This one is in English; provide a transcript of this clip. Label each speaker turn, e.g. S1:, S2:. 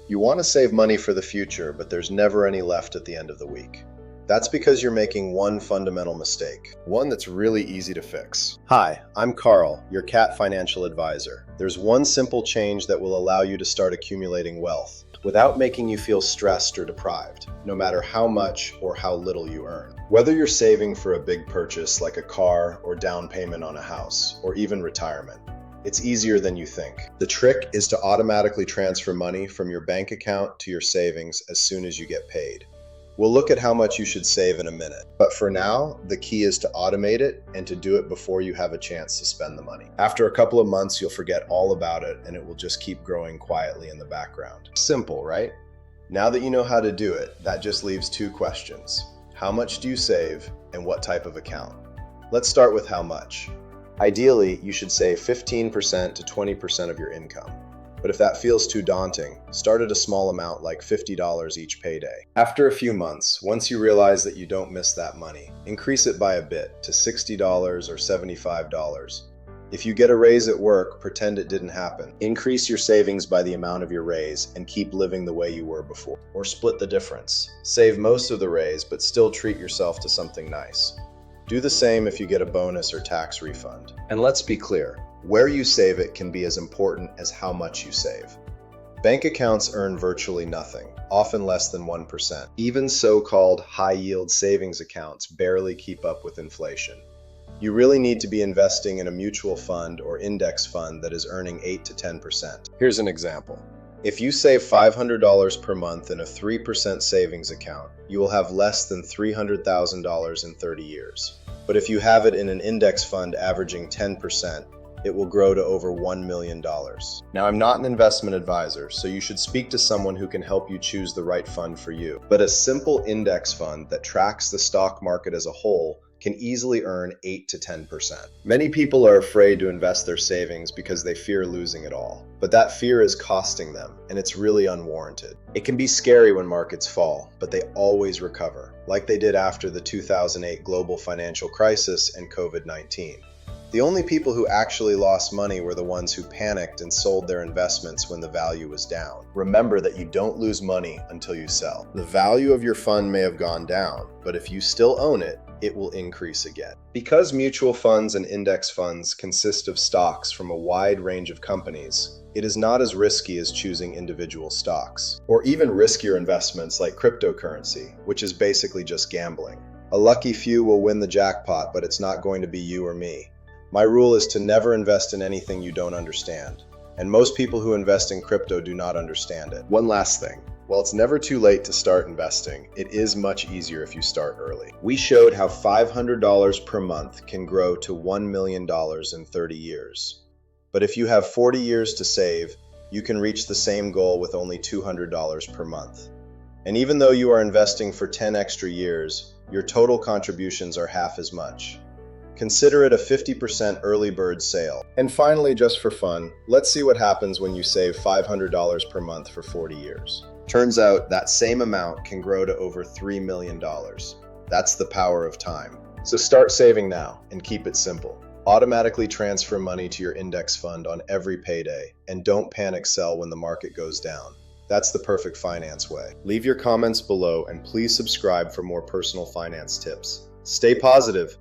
S1: You want to save money for the future, but there's never any left at the end of the week. That's because you're making one fundamental mistake, one that's really easy to fix. Hi, I'm Carl, your cat financial advisor. There's one simple change that will allow you to start accumulating wealth without making you feel stressed or deprived, no matter how much or how little you earn. Whether you're saving for a big purchase like a car or down payment on a house, or even retirement, it's easier than you think. The trick is to automatically transfer money from your bank account to your savings as soon as you get paid. We'll look at how much you should save in a minute, but for now, the key is to automate it and to do it before you have a chance to spend the money. After a couple of months, you'll forget all about it and it will just keep growing quietly in the background. Simple, right? Now that you know how to do it, that just leaves two questions. How much do you save and what type of account? Let's start with how much. Ideally, you should save 15% to 20% of your income. But if that feels too daunting, start at a small amount like $50 each payday. After a few months, once you realize that you don't miss that money, increase it by a bit to $60 or $75. If you get a raise at work, pretend it didn't happen. Increase your savings by the amount of your raise and keep living the way you were before. Or split the difference. Save most of the raise, but still treat yourself to something nice. Do the same if you get a bonus or tax refund. And let's be clear, where you save it can be as important as how much you save. Bank accounts earn virtually nothing, often less than 1%. Even so-called high-yield savings accounts barely keep up with inflation. You really need to be investing in a mutual fund or index fund that is earning 8 to 10%. Here's an example. If you save $500 per month in a 3% savings account, you will have less than $300,000 in 30 years. But if you have it in an index fund averaging 10%, it will grow to over $1 million. Now, I'm not an investment advisor, so you should speak to someone who can help you choose the right fund for you. But a simple index fund that tracks the stock market as a whole can easily earn 8 to 10%. Many people are afraid to invest their savings because they fear losing it all. But that fear is costing them, and it's really unwarranted. It can be scary when markets fall, but they always recover, like they did after the 2008 global financial crisis and COVID-19. The only people who actually lost money were the ones who panicked and sold their investments when the value was down. Remember that you don't lose money until you sell. The value of your fund may have gone down, but if you still own it, it will increase again. Because mutual funds and index funds consist of stocks from a wide range of companies, it is not as risky as choosing individual stocks, or even riskier investments like cryptocurrency, which is basically just gambling. A lucky few will win the jackpot, but it's not going to be you or me. My rule is to never invest in anything you don't understand. And most people who invest in crypto do not understand it. One last thing. While it's never too late to start investing, it is much easier if you start early. We showed how $500 per month can grow to $1 million in 30 years. But if you have 40 years to save, you can reach the same goal with only $200 per month. And even though you are investing for 10 extra years, your total contributions are half as much. Consider it a 50% early bird sale. And finally, just for fun, let's see what happens when you save $500 per month for 40 years. Turns out that same amount can grow to over $3 million. That's the power of time. So start saving now and keep it simple. Automatically transfer money to your index fund on every payday, and don't panic sell when the market goes down. That's the perfect finance way. Leave your comments below and please subscribe for more personal finance tips. Stay positive.